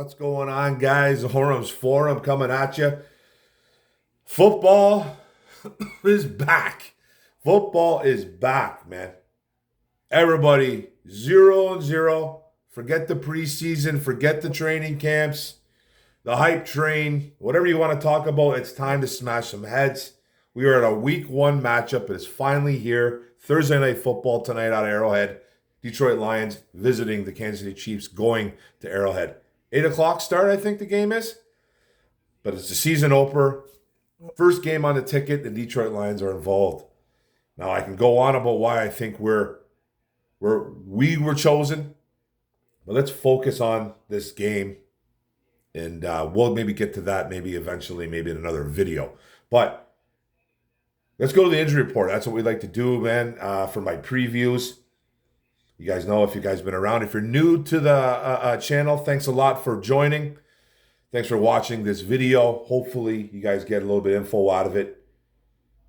What's going on, guys? Horham's Forum coming at you. Football is back. Football is back, man. Everybody, 0-0. Forget the preseason. Forget the training camps. The hype train. Whatever you want to talk about, it's time to smash some heads. We are at a week one matchup. It is finally here. Thursday night football tonight out of Arrowhead. Detroit Lions visiting the Kansas City Chiefs, going to Arrowhead. 8 o'clock start, I think the game is. But it's a season opener. First game on the ticket, the Detroit Lions are involved. Now, I can go on about why I think we were chosen. But let's focus on this game. And we'll maybe get to that maybe eventually, maybe in another video. But let's go to the injury report. That's what we like to do, man, for my previews. You guys know if you guys have been around. If you're new to the channel, thanks a lot for joining. Thanks for watching this video. Hopefully, you guys get a little bit of info out of it.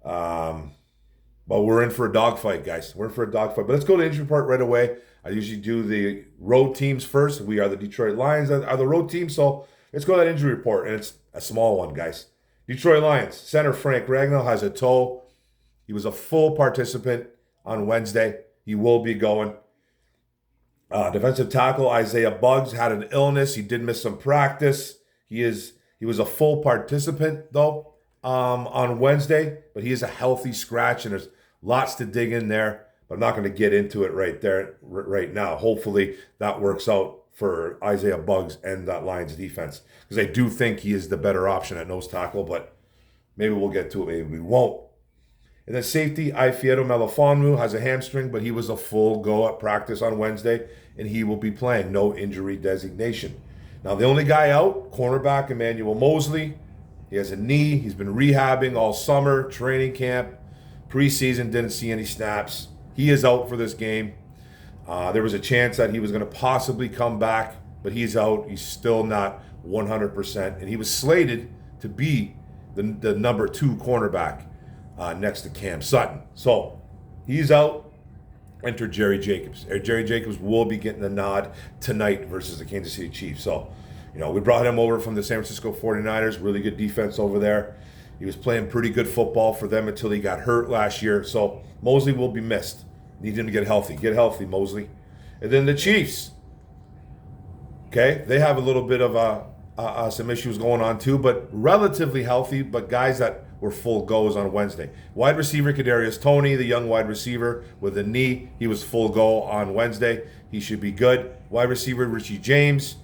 But we're in for a dogfight, guys. We're in for a dogfight. But let's go to the injury report right away. I usually do the road teams first. We are the Detroit Lions are the road team. So let's go to that injury report. And it's a small one, guys. Detroit Lions. Center Frank Ragnow has a toe. He was a full participant on Wednesday. He will be going. Defensive tackle Isaiah Buggs had an illness. He did miss some practice. He was a full participant though on Wednesday, but he is a healthy scratch, and there's lots to dig in there. But I'm not going to get into it right now. Hopefully that works out for Isaiah Buggs and that Lions defense, because I do think he is the better option at nose tackle. But maybe we'll get to it. Maybe we won't. And then safety, Ifeatu Melifonwu has a hamstring, but he was a full go at practice on Wednesday, and he will be playing. No injury designation. Now, the only guy out, cornerback Emmanuel Mosley. He has a knee. He's been rehabbing all summer, training camp, preseason, didn't see any snaps. He is out for this game. There was a chance that he was going to possibly come back, but he's out. He's still not 100%, and he was slated to be the number 2 cornerback next to Cam Sutton. So he's out. Enter Jerry Jacobs. Jerry Jacobs will be getting the nod tonight versus the Kansas City Chiefs. So, we brought him over from the San Francisco 49ers. Really good defense over there. He was playing pretty good football for them until he got hurt last year. So Mosley will be missed. Need him to get healthy. Get healthy, Mosley. And then the Chiefs. Okay, they have a little bit of some issues going on too, but relatively healthy. But guys that were full goes on Wednesday. Wide receiver Kadarius Toney, the young wide receiver with a knee, he was full go on Wednesday. He should be good. Wide receiver Richie James,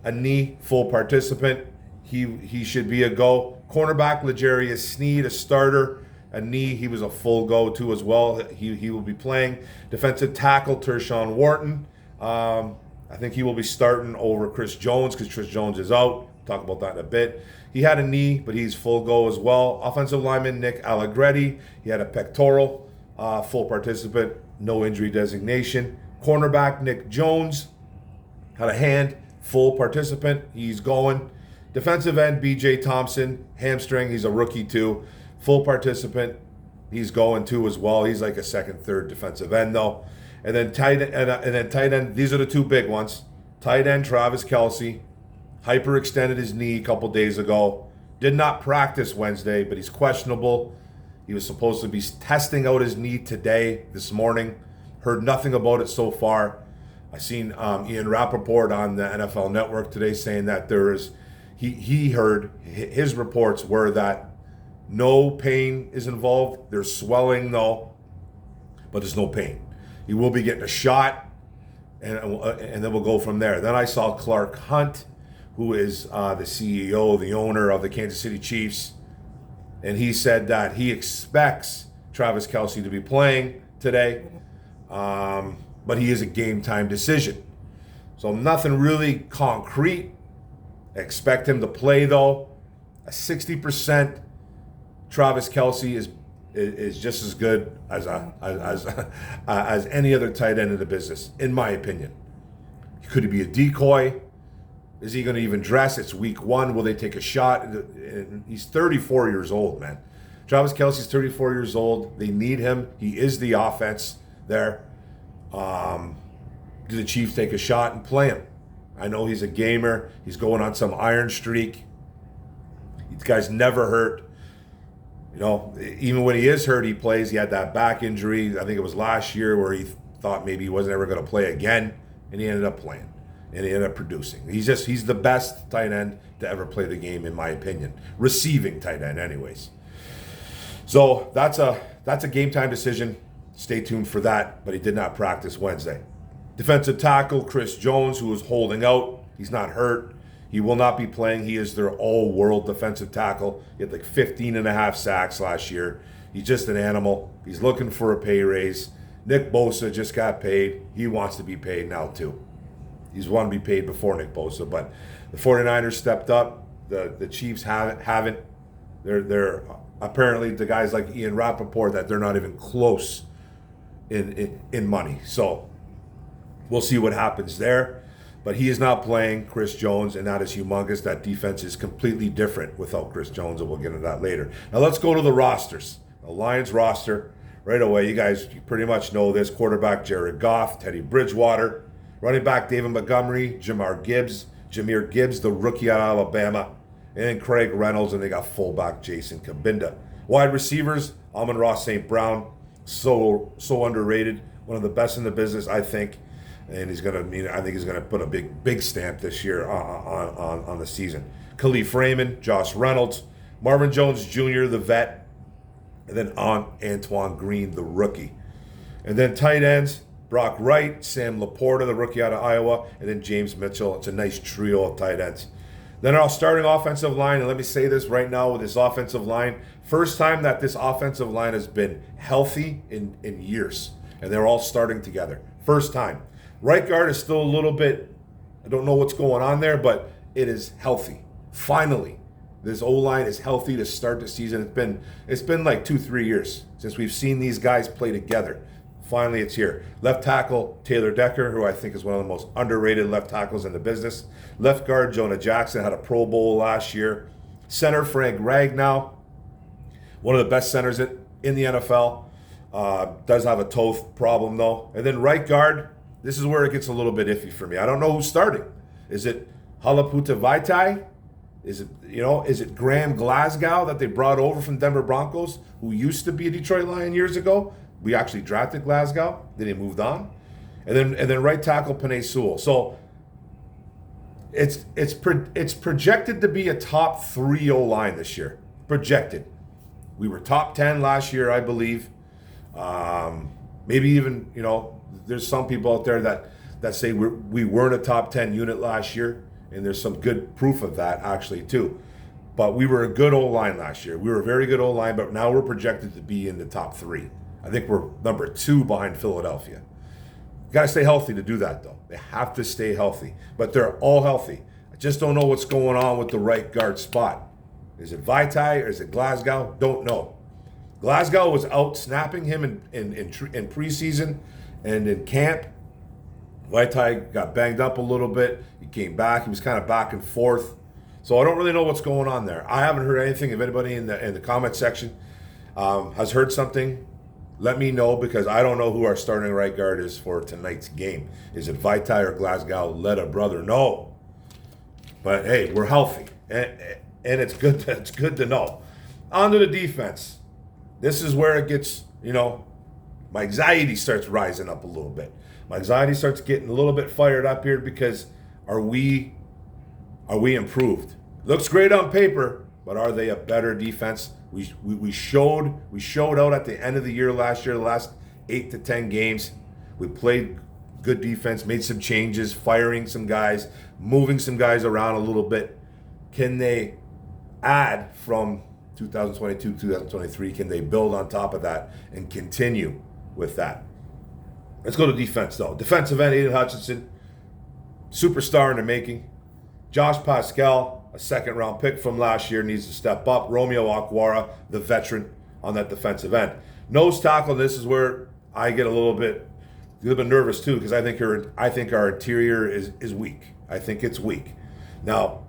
a knee, full participant. He should be a go. Cornerback L'Jarius Sneed, a starter, a knee. He was a full go too as well. He will be playing. Defensive tackle Tershawn Wharton. I think he will be starting over Chris Jones because Chris Jones is out. Talk about that in a bit. He had a knee, but he's full go as well. Offensive lineman Nick Allegretti. He had a pectoral, full participant, no injury designation. Cornerback Nick Jones had a hand, full participant. He's going. Defensive end B.J. Thompson, hamstring. He's a rookie too, full participant. He's going too as well. He's like a second, third defensive end though. And then tight end. These are the two big ones. Tight end Travis Kelce. Hyperextended his knee a couple days ago. Did not practice Wednesday, but he's questionable. He was supposed to be testing out his knee this morning. Heard nothing about it so far. I seen Ian Rappaport on the NFL Network today saying that he heard his reports were that no pain is involved. There's swelling though, but there's no pain. He will be getting a shot, and then we'll go from there. Then I saw Clark Hunt, who is the CEO, the owner of the Kansas City Chiefs, and he said that he expects Travis Kelce to be playing today, but he is a game-time decision. So nothing really concrete. Expect him to play, though. A 60% Travis Kelce is just as good as any other tight end in the business, in my opinion. Could he be a decoy? Is he going to even dress? It's week one. Will they take a shot? He's 34 years old, man. Travis Kelce's 34 years old. They need him. He is the offense there. Do the Chiefs take a shot and play him? I know he's a gamer. He's going on some iron streak. These guys never hurt. You know, even when he is hurt, he plays. He had that back injury, I think it was last year, where he thought maybe he wasn't ever going to play again, and he ended up playing, and he ended up producing. He's the best tight end to ever play the game, in my opinion. Receiving tight end, anyways. So that's a game time decision. Stay tuned for that, but he did not practice Wednesday. Defensive tackle Chris Jones, who is holding out. He's not hurt. He will not be playing. He is their all-world defensive tackle. He had like 15 and a half sacks last year. He's just an animal. He's looking for a pay raise. Nick Bosa just got paid. He wants to be paid now too. He's wanted to be paid before Nick Bosa, but the 49ers stepped up. The Chiefs haven't. They're apparently the guys like Ian Rappaport that they're not even close in money. So we'll see what happens there. But he is not playing, Chris Jones, and that is humongous. That defense is completely different without Chris Jones, and we'll get into that later. Now let's go to the rosters. The Lions roster, right away, you pretty much know this. Quarterback Jared Goff, Teddy Bridgewater. Running back David Montgomery, Jahmyr Gibbs, the rookie out of Alabama. And then Craig Reynolds, and they got fullback Jason Kabinda. Wide receivers, Amon-Ra St. Brown, so underrated. One of the best in the business, I think. And I think he's gonna put a big stamp this year on the season. Khalif Raymond, Josh Reynolds, Marvin Jones Jr., the vet, and then Antoine Green, the rookie. And then tight ends, Brock Wright, Sam Laporta, the rookie out of Iowa, and then James Mitchell. It's a nice trio of tight ends. Then our starting offensive line, and let me say this right now with this offensive line, first time that this offensive line has been healthy in years, and they're all starting together. First time. Right guard is still a little bit, I don't know what's going on there, but it is healthy. Finally, this O-line is healthy to start the season. It's been like 2-3 years since we've seen these guys play together. Finally, it's here. Left tackle, Taylor Decker, who I think is one of the most underrated left tackles in the business. Left guard, Jonah Jackson, had a Pro Bowl last year. Center, Frank Ragnow, one of the best centers in the NFL. Does have a toe problem, though. And then right guard, this is where it gets a little bit iffy for me. I don't know who's starting. Is it Halaputa Vaitai? Is it Graham Glasgow that they brought over from Denver Broncos, who used to be a Detroit Lion years ago? We actually drafted Glasgow. Then he moved on. And then right tackle Penei Sewell. So it's projected to be a top 3 O-line this year. Projected. We were top 10 last year, I believe. Maybe even, there's some people out there that say we weren't a top 10 unit last year, and there's some good proof of that actually too. But we were a good O-line last year. We were a very good O-line, but now we're projected to be in the top 3. I think we're number 2 behind Philadelphia. Got to stay healthy to do that, though. They have to stay healthy, but they're all healthy. I just don't know what's going on with the right guard spot. Is it Vaitai or is it Glasgow? Don't know. Glasgow was out snapping him in preseason and in camp. Vaitai got banged up a little bit. He came back. He was kind of back and forth. So I don't really know what's going on there. I haven't heard anything. If anybody in the comment section has heard something, let me know, because I don't know who our starting right guard is for tonight's game. Is it Vaitai or Glasgow? Let a brother know. But hey, we're healthy, and it's good. It's good to know. On to the defense. This is where it gets, my anxiety starts rising up a little bit. My anxiety starts getting a little bit fired up here, because are we improved? Looks great on paper, but are they a better defense? We showed out at the end of the year last year, the last 8 to 10 games. We played good defense, made some changes, firing some guys, moving some guys around a little bit. Can they add from 2022, 2023? Can they build on top of that and continue with that? Let's go to defense, though. Defensive end, Aiden Hutchinson, superstar in the making. Josh Pascal, a second-round pick from last year, needs to step up. Romeo Okwara, the veteran on that defensive end. Nose tackle, this is where I get a little bit nervous, too, because I think our interior is weak. I think it's weak. Now,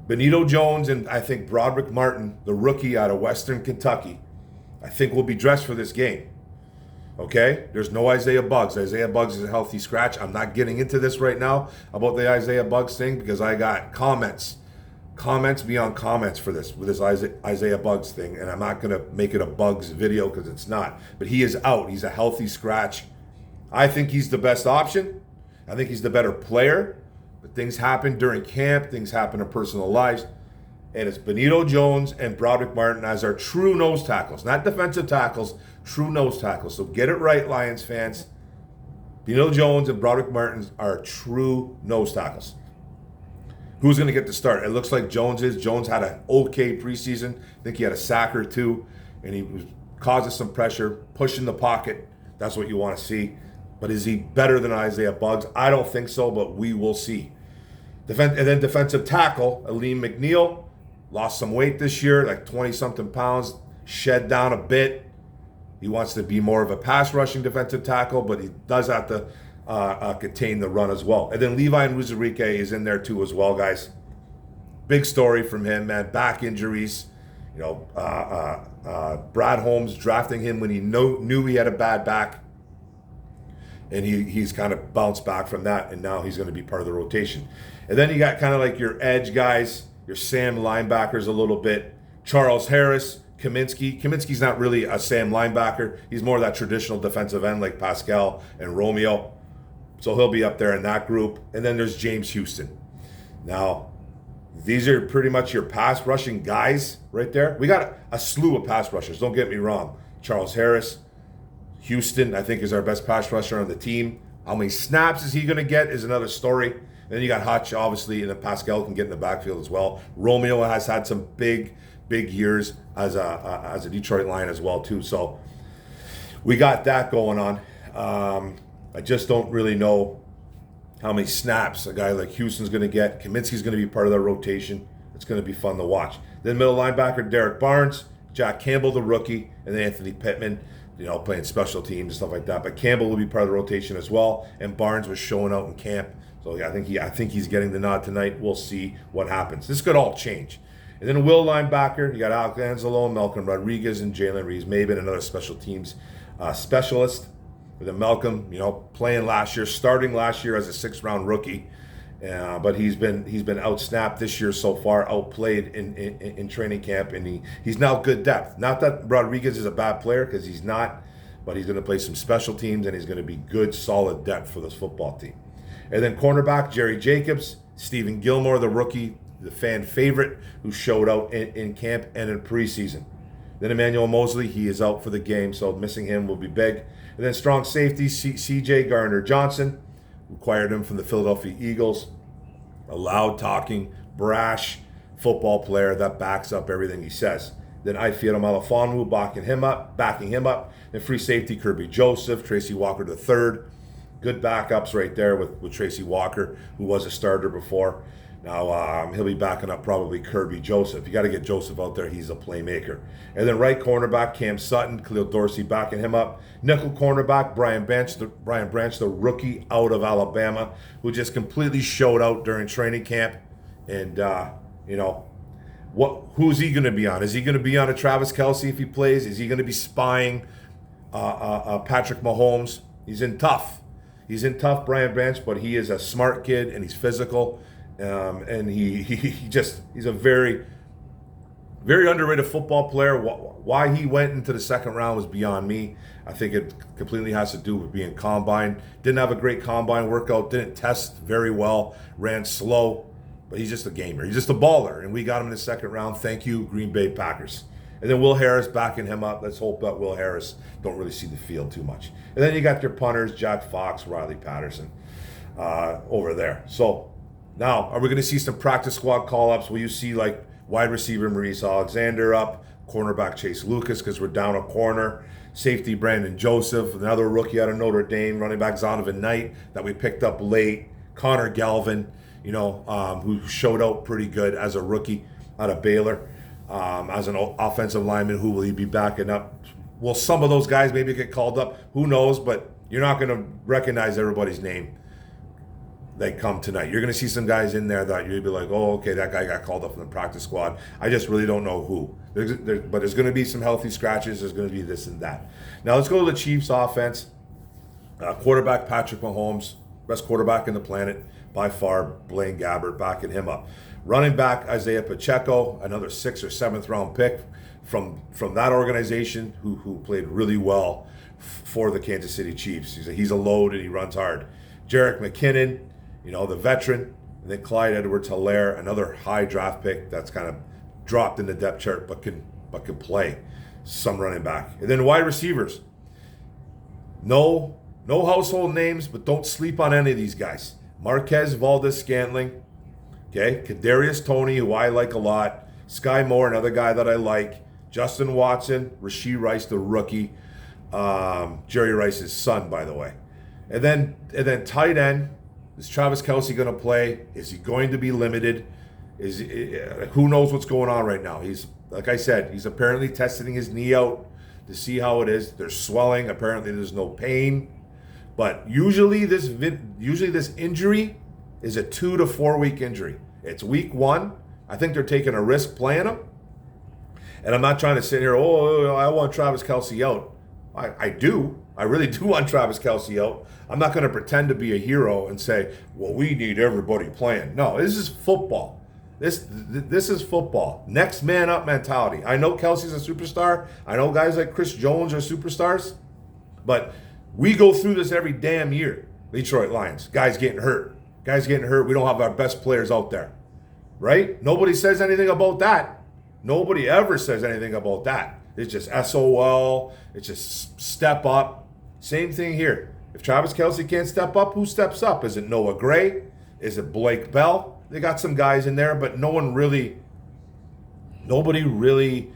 Benito Jones and I think Broderick Martin, the rookie out of Western Kentucky, I think will be dressed for this game. Okay? There's no Isaiah Buggs. Isaiah Buggs is a healthy scratch. I'm not getting into this right now about the Isaiah Buggs thing because I got comments beyond comments for this, with this Isaiah Buggs thing, and I'm not going to make it a Buggs video because it's not. But he is out. He's a healthy scratch. I think he's the best option. I think he's the better player. But things happen during camp. Things happen in personal lives. And it's Benito Jones and Broderick Martin as our true nose tackles. Not defensive tackles, true nose tackles. So get it right, Lions fans. Benito Jones and Broderick Martin are true nose tackles. Who's going to get the start? It looks like Jones is. Jones had an okay preseason. I think he had a sack or two, and he was causing some pressure, pushing the pocket. That's what you want to see. But is he better than Isaiah Buggs? I don't think so, but we will see. And then defensive tackle, Aleem McNeil, lost some weight this year, like 20-something pounds, shed down a bit. He wants to be more of a pass-rushing defensive tackle, but he does have to contain the run as well. And then Levi Onwuzurike is in there too as well, guys. Big story from him, man. Back injuries. You know, Brad Holmes drafting him when he knew he had a bad back. And he's kind of bounced back from that, and now he's going to be part of the rotation. And then you got kind of like your edge guys, your Sam linebackers a little bit. Charles Harris, Kaminsky. Kaminsky's not really a Sam linebacker. He's more of that traditional defensive end like Pascal and Romeo. So he'll be up there in that group. And then there's James Houston. Now, these are pretty much your pass rushing guys right there. We got a slew of pass rushers, don't get me wrong. Charles Harris, Houston, I think, is our best pass rusher on the team. How many snaps is he going to get is another story. And then you got Hutch, obviously, and then Pascal can get in the backfield as well. Romeo has had some big years as a Detroit Lion as well, too. So we got that going on. I just don't really know how many snaps a guy like Houston's going to get. Kaminsky's going to be part of that rotation. It's going to be fun to watch. Then middle linebacker Derek Barnes, Jack Campbell, the rookie, and then Anthony Pittman, you know, playing special teams and stuff like that. But Campbell will be part of the rotation as well. And Barnes was showing out in camp. So I think he's getting the nod tonight. We'll see what happens. This could all change. And then a will linebacker, you got Alec Angelo, Malcolm Rodriguez, and Jalen Reeves-Maybin, another special teams specialist. With Malcolm, you know, starting last year as a 6th-round rookie. But he's been out-snapped this year so far, outplayed in training camp, and he's now good depth. Not that Rodriguez is a bad player, because he's not, but he's going to play some special teams, and he's going to be good, solid depth for this football team. And then cornerback, Jerry Jacobs, Stephen Gilmore, the rookie, the fan favorite, who showed out in camp and in preseason. Then Emmanuel Mosley, he is out for the game, so missing him will be big. And then strong safety, C.J. Gardner-Johnson, acquired him from the Philadelphia Eagles. A loud-talking, brash football player that backs up everything he says. Then Ifeatu Melifonwu backing him up. Then free safety, Kirby Joseph, Tracy Walker III. Good backups right there with Tracy Walker, who was a starter before. Now, he'll be backing up probably Kirby Joseph. You got to get Joseph out there. He's a playmaker. And then right cornerback, Cam Sutton, Khalil Dorsey backing him up. Nickel cornerback, Brian Branch, the rookie out of Alabama, who just completely showed out during training camp. And, you know, who's he going to be on? Is he going to be on a Travis Kelce if he plays? Is he going to be spying Patrick Mahomes? He's in tough, Brian Branch, but he is a smart kid and he's physical. And he's a very, very underrated football player. Why he went into the 2nd round was beyond me. I think it completely has to do with being combine. Didn't have a great combine workout. Didn't test very well. Ran slow. But he's just a gamer. He's just a baller. And we got him in the 2nd round. Thank you, Green Bay Packers. And then Will Harris backing him up. Let's hope that Will Harris don't really see the field too much. And then you got your punters, Jack Fox, Riley Patterson over there. So now, are we going to see some practice squad call-ups? Will you see like wide receiver Maurice Alexander up, cornerback Chase Lucas because we're down a corner, safety Brandon Joseph, another rookie out of Notre Dame, running back Zonovan Knight that we picked up late, Connor Galvin, you know, who showed out pretty good as a rookie out of Baylor, as an offensive lineman. Who will he be backing up? Will some of those guys maybe get called up? Who knows? But you're not going to recognize everybody's name. like come tonight. You're going to see some guys in there that you'll be like, oh, okay, that guy got called up from the practice squad. I just really don't know who. But there's going to be some healthy scratches. There's going to be this and that. Now let's go to the Chiefs offense. Quarterback Patrick Mahomes, best quarterback in the planet by far. Blaine Gabbert backing him up. Running back Isaiah Pacheco, another 6th or 7th round pick from that organization who played really well for the Kansas City Chiefs. He's a load and he runs hard. Jerick McKinnon, the veteran, and then Clyde Edwards-Helaire, another high draft pick that's kind of dropped in the depth chart but can play some running back. And then wide receivers. No household names, but don't sleep on any of these guys. Marquez Valdes-Scantling, okay, Kadarius Toney, who I like a lot, Sky Moore, another guy that I like, Justin Watson, Rashee Rice, the rookie, Jerry Rice's son, by the way. And then tight end, is Travis Kelce going to play? Is he going to be limited? Who knows what's going on right now? He's, like I said, he's apparently testing his knee out to see how it is. There's swelling. Apparently there's no pain. But usually this injury is a 2 to 4 week injury. It's week 1. I think they're taking a risk playing him. And I'm not trying to sit here, I want Travis Kelce out. I do. I really do want Travis Kelce out. I'm not going to pretend to be a hero and say, well, we need everybody playing. No, this is football. This is football. Next man up mentality. I know Kelce's a superstar. I know guys like Chris Jones are superstars. But we go through this every damn year. Detroit Lions. Guys getting hurt. We don't have our best players out there. Right? Nobody says anything about that. Nobody ever says anything about that. It's just SOL. It's just step up. Same thing here. If Travis Kelce can't step up, who steps up? Is it Noah Gray? Is it Blake Bell? They got some guys in there, but nobody really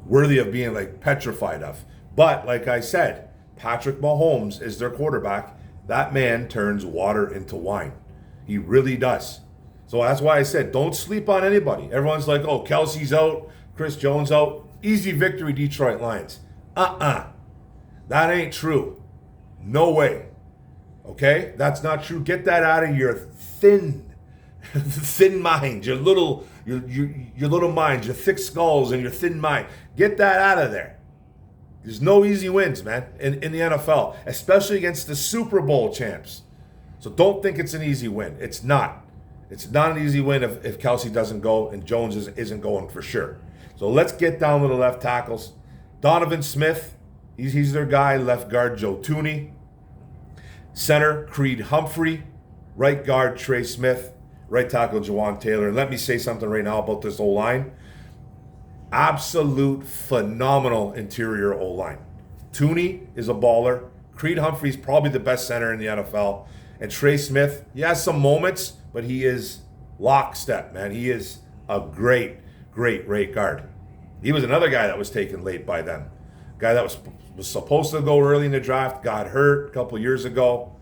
worthy of being like petrified of. But like I said, Patrick Mahomes is their quarterback. That man turns water into wine. He really does. So that's why I said, don't sleep on anybody. Everyone's like, oh, Kelce's out, Chris Jones out. Easy victory, Detroit Lions. That ain't true. No way. Okay? That's not true. Get that out of your thin mind, your little minds, your thick skulls and your thin mind. Get that out of there. There's no easy wins, man, in the NFL, especially against the Super Bowl champs. So don't think it's an easy win. It's not. It's not an easy win if Kelce doesn't go and Jones isn't going for sure. So let's get down to the left tackles. Donovan Smith, he's their guy. Left guard, Joe Thuney. Center, Creed Humphrey. Right guard, Trey Smith. Right tackle, Jawan Taylor. And let me say something right now about this O-line. Absolute phenomenal interior O-line. Thuney is a baller. Creed Humphrey's probably the best center in the NFL. And Trey Smith, he has some moments, but he is lockstep, man. He is a great right guard. He was another guy that was taken late by them. Guy that was supposed to go early in the draft, got hurt a couple years ago.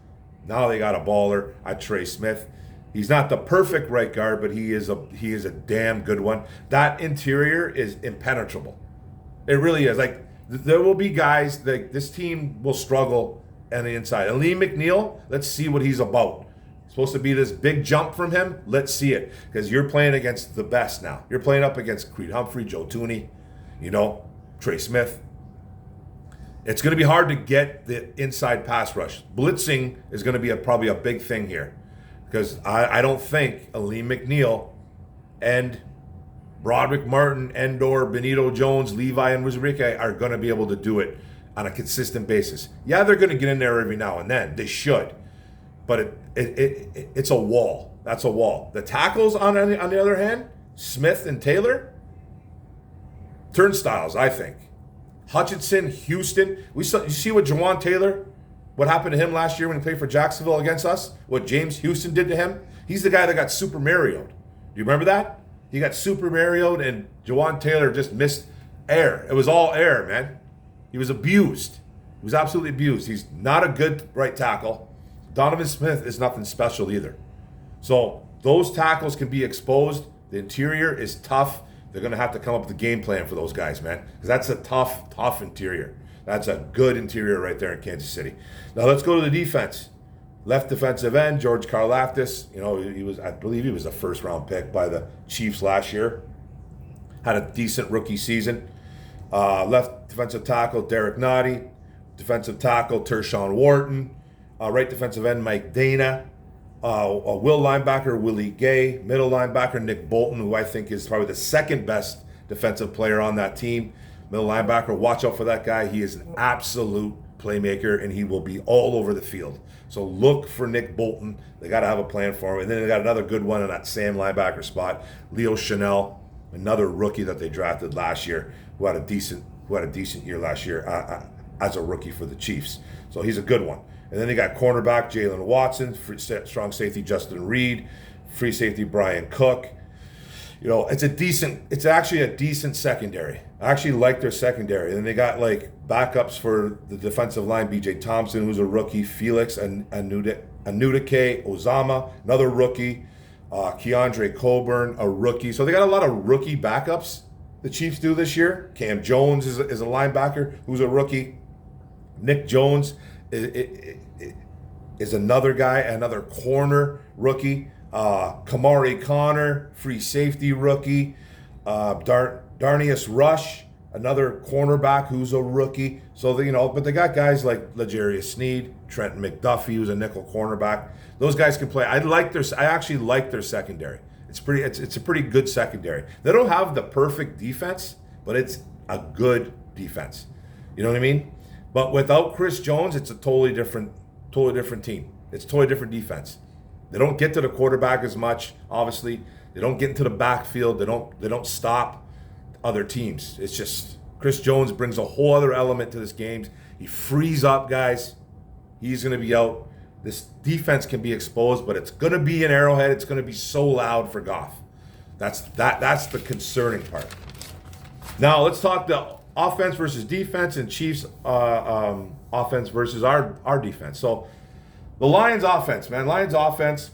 Now they got a baller at Trey Smith. He's not the perfect right guard, but he is a damn good one. That interior is impenetrable. It really is. Like, there will be guys that this team will struggle on the inside. And Lee McNeil, let's see what he's about. Supposed to be this big jump from him. Let's see it. Because you're playing against the best now. You're playing up against Creed Humphrey, Joe Thuney, Trey Smith. It's going to be hard to get the inside pass rush. Blitzing is going to be probably a big thing here. Because I don't think Lee McNeil and Broderick Martin, Endor, Benito Jones, Levi, and Wizarike are going to be able to do it on a consistent basis. Yeah, they're going to get in there every now and then. They should. But it's a wall. That's a wall. The tackles, on the other hand, Smith and Taylor, turnstiles, I think. Hutchinson, Houston. You see what Jawan Taylor, what happened to him last year when he played for Jacksonville against us? What James Houston did to him? He's the guy that got Super Mario'd. Do you remember that? He got Super Mario'd and Jawan Taylor just missed air. It was all air, man. He was abused. He was absolutely abused. He's not a good right tackle. Donovan Smith is nothing special either. So those tackles can be exposed. The interior is tough. They're going to have to come up with a game plan for those guys, man. Because that's a tough interior. That's a good interior right there in Kansas City. Now let's go to the defense. Left defensive end, George Karlaftis. I believe he was a first-round pick by the Chiefs last year. Had a decent rookie season. Left defensive tackle, Derek Nottie. Defensive tackle, Tershawn Wharton. Right defensive end, Mike Dana. Will linebacker, Willie Gay. Middle linebacker, Nick Bolton, who I think is probably the second best defensive player on that team. Middle linebacker, watch out for that guy. He is an absolute playmaker, and he will be all over the field. So look for Nick Bolton. They got to have a plan for him. And then they got another good one in that Sam linebacker spot, Leo Chanel, another rookie that they drafted last year, who had a decent year last year as a rookie for the Chiefs. So he's a good one. And then they got cornerback Jalen Watson, strong safety Justin Reed, free safety Brian Cook. It's actually a decent secondary. I actually like their secondary. And then they got like backups for the defensive line, BJ Thompson, who's a rookie, Felix Anudike Ozama, another rookie, Keandre Coburn, a rookie. So they got a lot of rookie backups, the Chiefs do this year. Cam Jones is a linebacker who's a rookie. Nick Jones is another guy, another corner rookie. Kamari Connor, free safety rookie. Darnius Rush, another cornerback who's a rookie. So but they got guys like L'Jarius Sneed, Trenton McDuffie, who's a nickel cornerback. Those guys can play. I actually like their secondary. It's a pretty good secondary. They don't have the perfect defense, but it's a good defense. You know what I mean? But without Chris Jones, it's a totally different team. It's a totally different defense. They don't get to the quarterback as much, obviously. They don't get into the backfield. They don't stop other teams. It's just Chris Jones brings a whole other element to this game. He frees up guys. He's going to be out. This defense can be exposed, but it's going to be an Arrowhead. It's going to be so loud for Goff. That's the concerning part. Now let's talk the offense versus defense and Chiefs offense versus our defense. So the Lions offense, man. Lions offense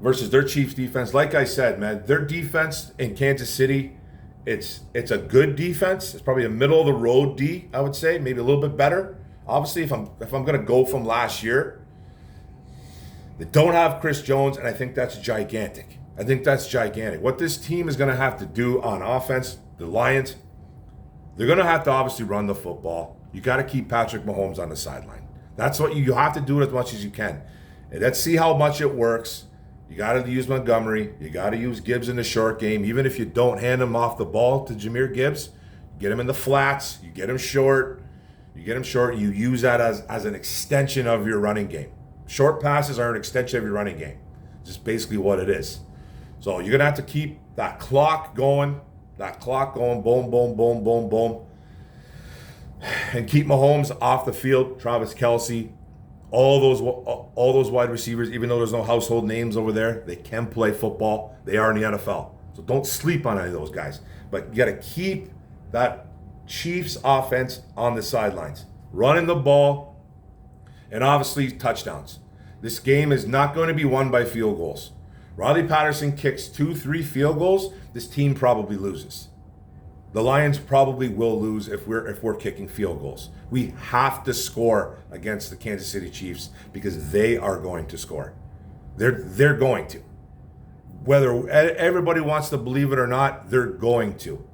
versus their Chiefs defense. Like I said, man, their defense in Kansas City, it's a good defense. It's probably a middle of the road D, I would say, maybe a little bit better. Obviously, if I'm going to go from last year, they don't have Chris Jones, and I think that's gigantic. What this team is going to have to do on offense, the Lions, they're going to have to obviously run the football. You got to keep Patrick Mahomes on the sideline. That's what you have to do it as much as you can. And let's see how much it works. You got to use Montgomery. You got to use Gibbs in the short game. Even if you don't hand him off the ball to Jahmyr Gibbs, get him in the flats. You get him short. You use that as an extension of your running game. Short passes are an extension of your running game. It's just basically what it is. So you're going to have to keep that clock going. Boom, boom, boom, boom, boom. And keep Mahomes off the field. Travis Kelce, all those wide receivers, even though there's no household names over there, they can play football. They are in the NFL. So don't sleep on any of those guys. But you got to keep that Chiefs offense on the sidelines, running the ball, and obviously touchdowns. This game is not going to be won by field goals. Riley Patterson kicks 2-3 field goals, this team probably loses. The Lions probably will lose if we're kicking field goals. We have to score against the Kansas City Chiefs because they are going to score. They're going to. Whether everybody wants to believe it or not, they're going to.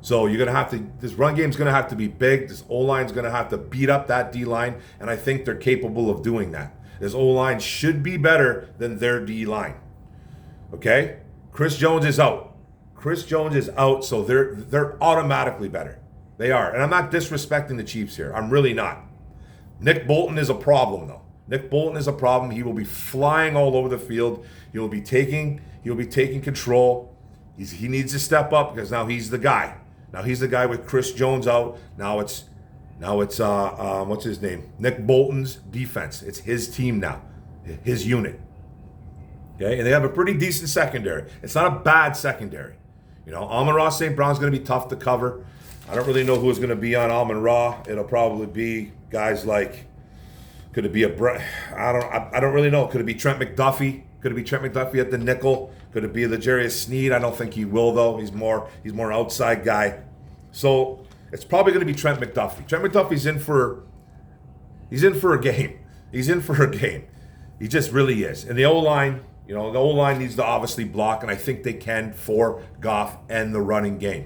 So you're gonna have to. This run game's gonna have to be big. This O-line's gonna have to beat up that D-line, and I think they're capable of doing that. This O-line should be better than their D-line. Okay? Chris Jones is out. So they're automatically better. They are. And I'm not disrespecting the Chiefs here. I'm really not. Nick Bolton is a problem, though. He will be flying all over the field. He'll be taking control. He needs to step up because now he's the guy. Now he's the guy with Chris Jones out. Now it's what's his name? Nick Bolton's defense. It's his team now. His unit. Okay? And they have a pretty decent secondary. It's not a bad secondary. Amon-Ra St. Brown's going to be tough to cover. I don't really know who's going to be on Amon-Ra. It'll probably be guys like, could it be I don't really know. Could it be Trent McDuffie? At the nickel? Could it be L'Jarius Sneed? I don't think he will, though. He's more outside guy. So it's probably going to be Trent McDuffie. Trent McDuffie's in for a game. He's in for a game. He just really is. And the O-line, the O-line needs to obviously block, and I think they can for Goff and the running game.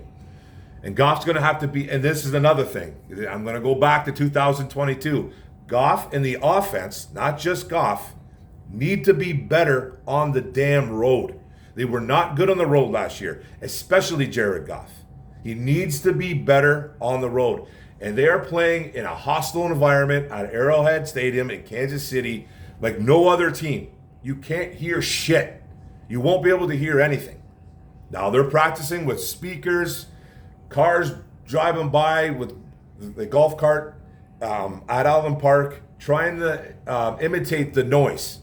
And Goff's going to have to be, and this is another thing. I'm going to go back to 2022. Goff and the offense, not just Goff, need to be better on the damn road. They were not good on the road last year, especially Jared Goff. He needs to be better on the road. And they are playing in a hostile environment at Arrowhead Stadium in Kansas City like no other team. You can't hear shit. You won't be able to hear anything. Now they're practicing with speakers, cars driving by with the golf cart at Allen Park, trying to imitate the noise.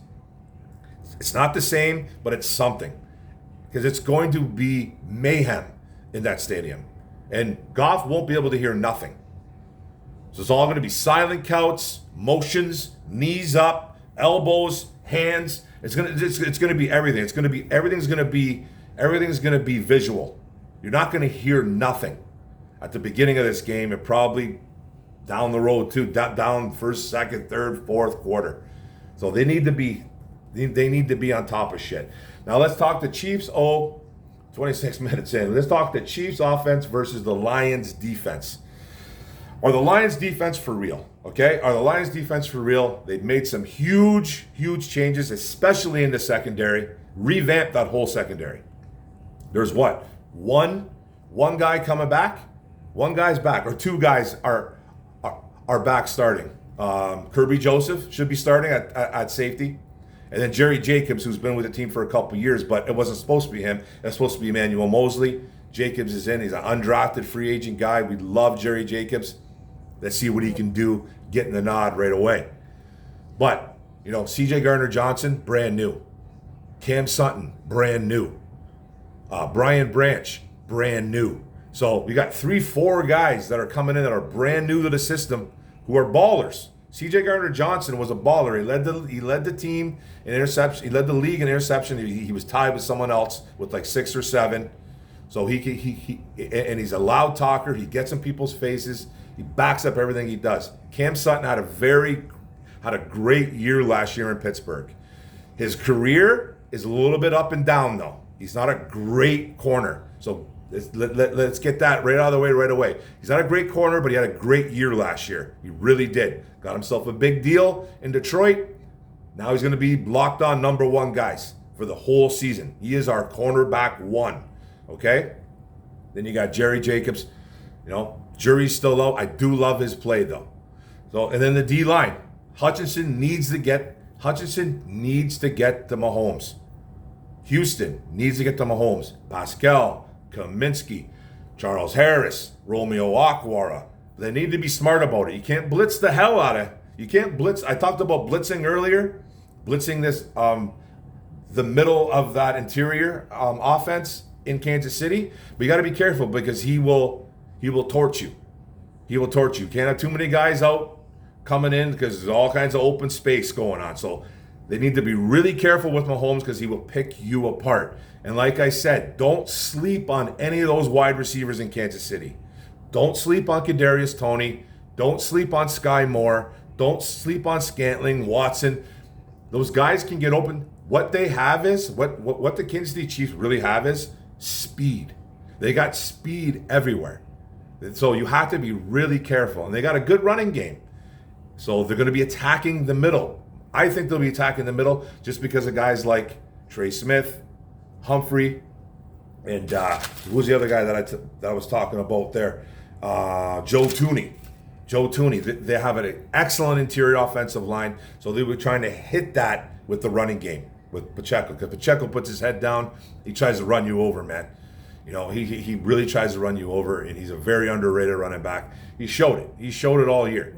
It's not the same, but it's something. Because it's going to be mayhem in that stadium. And Goff won't be able to hear nothing. So it's all going to be silent counts, motions, knees up, elbows, hands. It's going to be everything. Everything's going to be visual. You're not going to hear nothing at the beginning of this game and probably down the road too, down first, second, third, fourth quarter. So they need to be on top of shit. Now let's talk the Chiefs. 26 minutes in. Let's talk the Chiefs offense versus the Lions defense. Are the Lions defense for real? Okay? Are the Lions defense for real? They've made some huge, huge changes, especially in the secondary. Revamped that whole secondary. There's what? One guy coming back? One guy's back, or two guys are back starting. Kirby Joseph should be starting at safety. And then Jerry Jacobs, who's been with the team for a couple years, but it wasn't supposed to be him. It's supposed to be Emmanuel Mosley. Jacobs is in. He's an undrafted free agent guy. We love Jerry Jacobs. Let's see what he can do, getting the nod right away. But, C.J. Gardner-Johnson, brand new. Cam Sutton, brand new. Brian Branch, brand new. So we got 3-4 guys that are coming in that are brand new to the system who are ballers. C.J. Gardner-Johnson was a baller. He led the team in interception. He led the league in interception. He was tied with someone else with like 6 or 7. So he's a loud talker. He gets in people's faces. He backs up everything he does. Cam Sutton had a great year last year in Pittsburgh. His career is a little bit up and down though. He's not a great corner. So let's get that right out of the way right away. He's not a great corner, but he had a great year last year. He really did. Got himself a big deal in Detroit. Now he's going to be locked on number 1 guys for the whole season. He is our cornerback 1. Okay? Then you got Jerry Jacobs. Jury's still out. I do love his play though. So, and then the D-line. Hutchinson needs to get to Mahomes. Houston needs to get to Mahomes. Pascal, Kaminsky, Charles Harris, Romeo Okwara. They need to be smart about it. You can't blitz the hell out of it. You can't blitz. I talked about blitzing earlier. Blitzing this, the middle of that interior offense in Kansas City. But you got to be careful because he will torch you. He will torch you. Can't have too many guys out coming in because there's all kinds of open space going on. So they need to be really careful with Mahomes because he will pick you apart. And like I said, don't sleep on any of those wide receivers in Kansas City. Don't sleep on Kadarius Toney. Don't sleep on Sky Moore. Don't sleep on Scantling, Watson. Those guys can get open. What they have is, what the Kansas City Chiefs really have is speed. They got speed everywhere. So you have to be really careful. And they got a good running game. So they're going to be attacking the middle. I think they'll be attacking the middle just because of guys like Trey Smith, Humphrey, and who was the other guy that I was talking about there? Joe Tooney. They have an excellent interior offensive line, so they were trying to hit that with the running game with Pacheco. Because Pacheco puts his head down, he tries to run you over, man. He really tries to run you over, and he's a very underrated running back. He showed it. He showed it all year.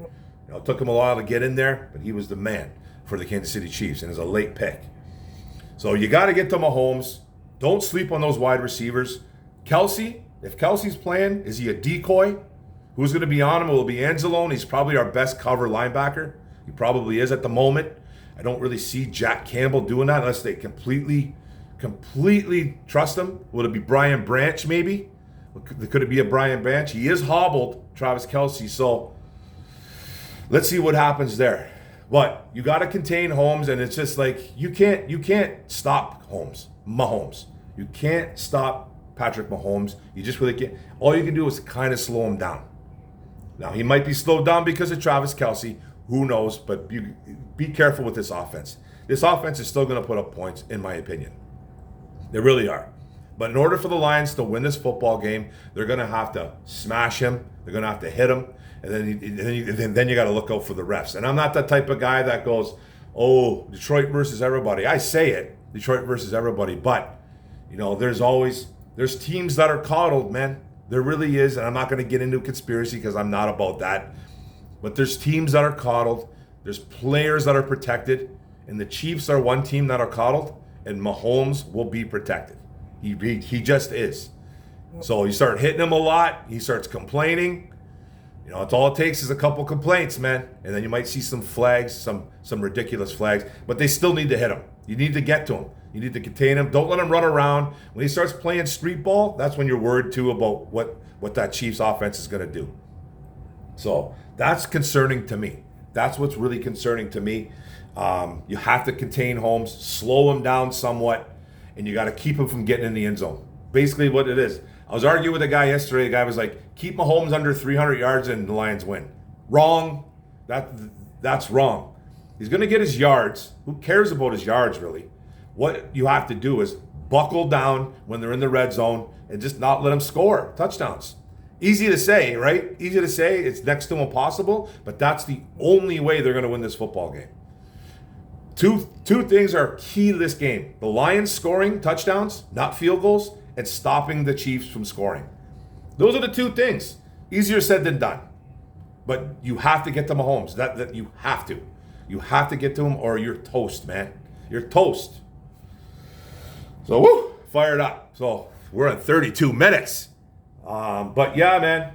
It took him a while to get in there, but he was the man for the Kansas City Chiefs, and is a late pick. So you got to get to Mahomes. Don't sleep on those wide receivers. Kelsey, if Kelsey's playing, is he a decoy? Who's going to be on him? Will it be Anzalone? He's probably our best cover linebacker. He probably is at the moment. I don't really see Jack Campbell doing that unless they completely trust him. Will it be Brian Branch maybe? Could it be a Brian Branch? He is hobbled, Travis Kelsey. So let's see what happens there. But you got to contain Holmes, and it's just like you can't stop Mahomes. You can't stop Patrick Mahomes. You just really can't. All you can do is kind of slow him down. Now, he might be slowed down because of Travis Kelce. Who knows? But you be careful with this offense. This offense is still going to put up points, in my opinion. They really are. But in order for the Lions to win this football game, they're going to have to smash him. They're going to have to hit him. And then you got to look out for the refs. And I'm not that type of guy that goes, oh, Detroit versus everybody. I say it, Detroit versus everybody. But, there's teams that are coddled, man. There really is. And I'm not going to get into conspiracy because I'm not about that. But there's teams that are coddled. There's players that are protected. And the Chiefs are one team that are coddled. And Mahomes will be protected. He just is. So you start hitting him a lot. He starts complaining. It's all it takes is a couple complaints, man. And then you might see some flags, some ridiculous flags. But they still need to hit him. You need to get to him. You need to contain him. Don't let him run around. When he starts playing street ball, that's when you're worried, too, about what that Chiefs offense is going to do. So that's concerning to me. That's what's really concerning to me. You have to contain Holmes, slow him down somewhat, and you got to keep him from getting in the end zone. Basically what it is. I was arguing with a guy yesterday. The guy was like, keep Mahomes under 300 yards and the Lions win. Wrong. That's wrong. He's going to get his yards. Who cares about his yards, really? What you have to do is buckle down when they're in the red zone and just not let them score touchdowns. Easy to say, right? Easy to say. It's next to impossible, but that's the only way they're going to win this football game. Two things are key to this game. The Lions scoring touchdowns, not field goals, and stopping the Chiefs from scoring. Those are the two things. Easier said than done. But you have to get to Mahomes. That you have to. You have to get to him or you're toast, man. You're toast. So, fired up. So, we're at 32 minutes. But yeah, man.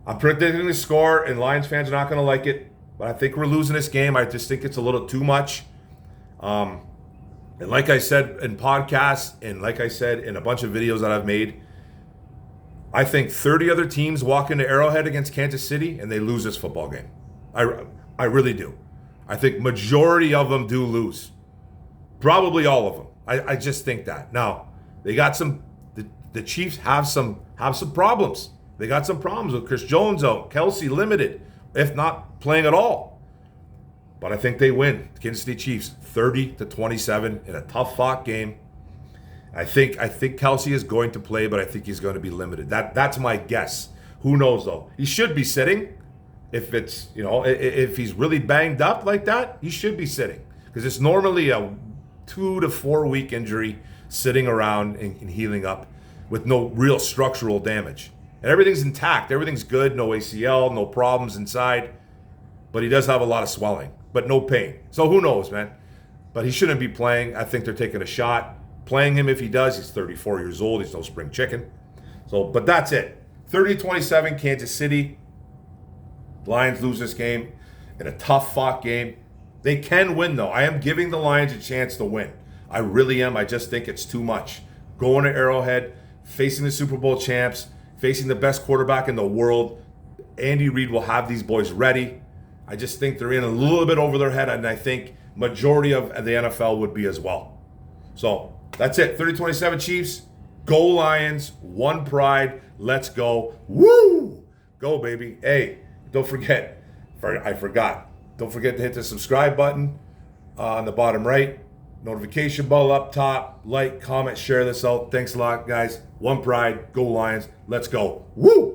I'm predicting the score, and Lions fans are not going to like it. But I think we're losing this game. I just think it's a little too much. And like I said in podcasts, and like I said in a bunch of videos that I've made, I think 30 other teams walk into Arrowhead against Kansas City, and they lose this football game. I really do. I think majority of them do lose. Probably all of them. I just think that. Now, they got the Chiefs have some problems. They got some problems with Chris Jones out, Kelce limited, if not playing at all. But I think they win. Kansas City Chiefs 30-27 in a tough fought game. I think Kelce is going to play, but I think he's going to be limited. That's my guess. Who knows though? He should be sitting. If it's if he's really banged up like that, he should be sitting because it's normally a 2 to 4 week injury sitting around and healing up with no real structural damage. And everything's intact. Everything's good. No ACL, no problems inside. But he does have a lot of swelling, but no pain. So who knows, man? But he shouldn't be playing. I think they're taking a shot. Playing him if he does. He's 34 years old. He's no spring chicken. So, but that's it. 30-27 Kansas City. Lions lose this game in a tough fought game. They can win though. I am giving the Lions a chance to win. I really am. I just think it's too much. Going to Arrowhead, facing the Super Bowl champs, facing the best quarterback in the world. Andy Reid will have these boys ready. I just think they're in a little bit over their head, and I think majority of the NFL would be as well. So that's it. 30-27 Chiefs. Go Lions. One pride. Let's go. Woo! Go, baby. Hey, don't forget. I forgot. Don't forget to hit the subscribe button on the bottom right. Notification bell up top. Like, comment, share this out. Thanks a lot, guys. One pride. Go Lions. Let's go. Woo!